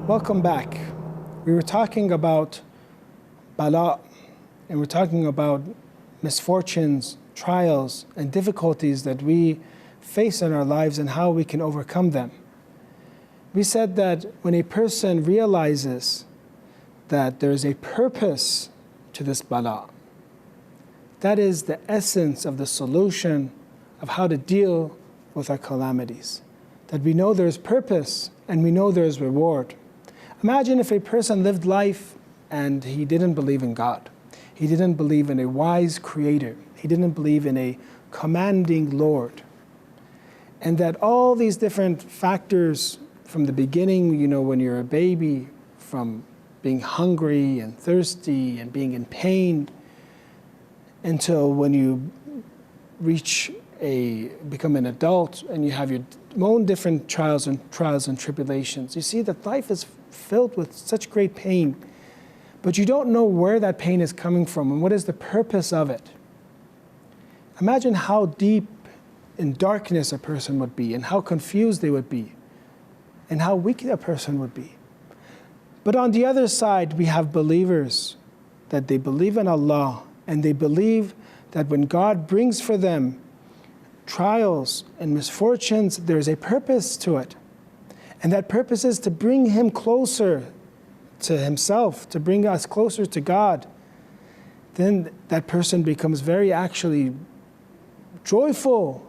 Welcome back. We were talking about bala, and we're talking about misfortunes, trials, and difficulties that we face in our lives and how we can overcome them. We said that when a person realizes that there is a purpose to this bala, that is the essence of the solution of how to deal with our calamities. That we know there's purpose and we know there's reward. Imagine if a person lived life and he didn't believe in God. He didn't believe in a wise creator. He didn't believe in a commanding Lord. And that all these different factors from the beginning, when you're a baby, from being hungry and thirsty and being in pain, until when you become an adult and you have your own different trials and tribulations. You see that life is filled with such great pain, but you don't know where that pain is coming from and what is the purpose of it. Imagine how deep in darkness a person would be and how confused they would be and how weak a person would be. But on the other side, we have believers that they believe in Allah and they believe that when God brings for them trials and misfortunes, there's a purpose to it. And that purpose is to bring him closer to himself, to bring us closer to God. Then that person becomes very actually joyful,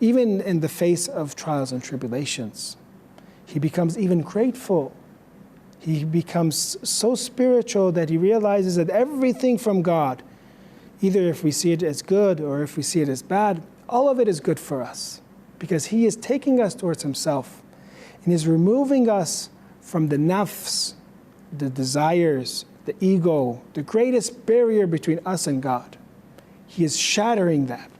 even in the face of trials and tribulations. He becomes even grateful. He becomes so spiritual that he realizes that everything from God, either if we see it as good or if we see it as bad, all of it is good for us because he is taking us towards himself and is removing us from the nafs, the desires, the ego, the greatest barrier between us and God. He is shattering that.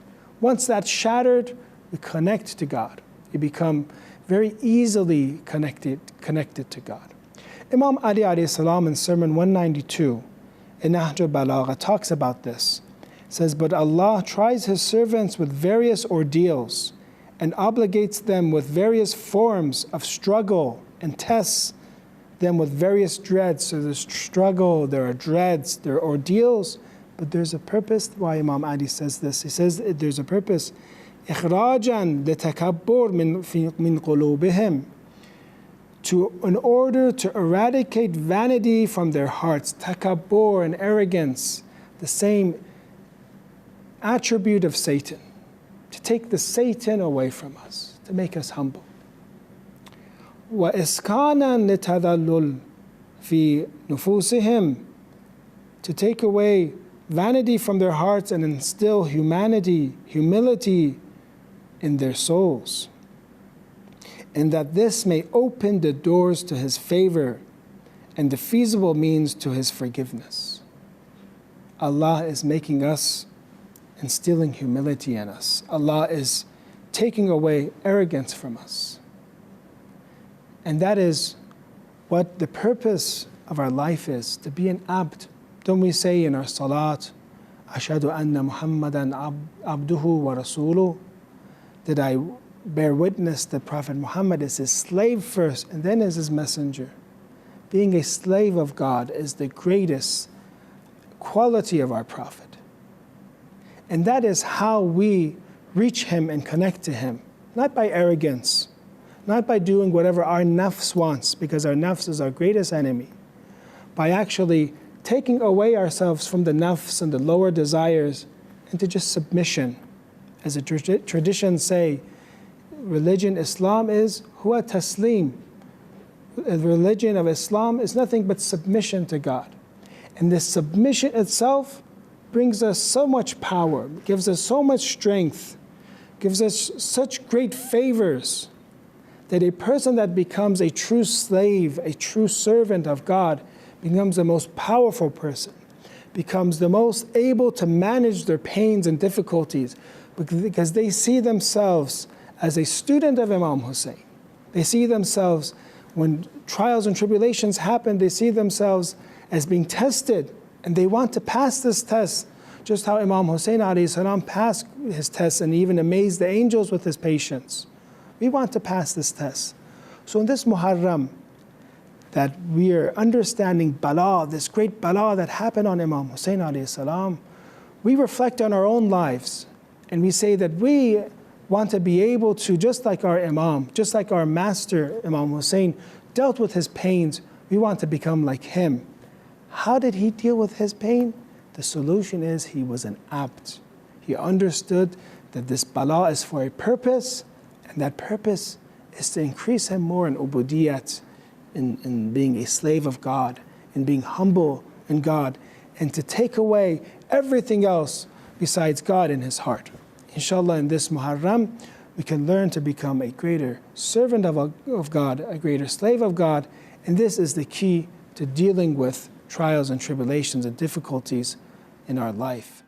Once that's shattered, we connect to God. We become very easily connected to God. Imam Ali alayhi salam in Sermon 192 in Nahj al-Balagha talks about this. It says, but Allah tries His servants with various ordeals and obligates them with various forms of struggle and tests them with various dreads. So there's struggle, there are dreads, there are ordeals, but there's a purpose why Imam Ali says this. He says there's a purpose. إخراجا لتكبر من قلوبهم, in order to eradicate vanity from their hearts. Takabbur and arrogance, the same attribute of Satan, to take the Satan away from us, to make us humble. وإسكانا لتذلل في نفوسهم, to take away vanity from their hearts and instill humility in their souls. And that this may open the doors to His favor and the feasible means to His forgiveness. Allah is making us, instilling humility in us. Allah is taking away arrogance from us. And that is what the purpose of our life is, to be an abd. Don't we say in our salat, Ashhadu anna Muhammadan abduhu wa rasuluh, that I bear witness that Prophet Muhammad is His slave first and then is His messenger. Being a slave of God is the greatest quality of our Prophet. And that is how we reach Him and connect to Him. Not by arrogance, not by doing whatever our nafs wants, because our nafs is our greatest enemy. By actually taking away ourselves from the nafs and the lower desires into just submission. As the traditions say, religion, Islam is huwa taslim. The religion of Islam is nothing but submission to God. And this submission itself brings us so much power, gives us so much strength, gives us such great favors, that a person that becomes a true slave, a true servant of God, becomes the most powerful person, becomes the most able to manage their pains and difficulties, because they see themselves as a student of Imam Hussein. They see themselves, when trials and tribulations happen, they see themselves as being tested, and they want to pass this test, just how Imam Hussein alayhi salam passed his test and even amazed the angels with his patience. We want to pass this test. So in this Muharram, that we are understanding bala, this great bala that happened on Imam Hussein alayhi salam, we reflect on our own lives and we say that we want to be able to, just like our Imam, just like our master Imam Hussein dealt with his pains, we want to become like him. How did he deal with his pain? The solution is he was an abd. He understood that this bala is for a purpose, and that purpose is to increase him more in ubudiyat, in being a slave of God, in being humble in God, and to take away everything else besides God in his heart. Inshallah, in this Muharram, we can learn to become a greater servant of God, a greater slave of God, and this is the key to dealing with trials and tribulations and difficulties in our life.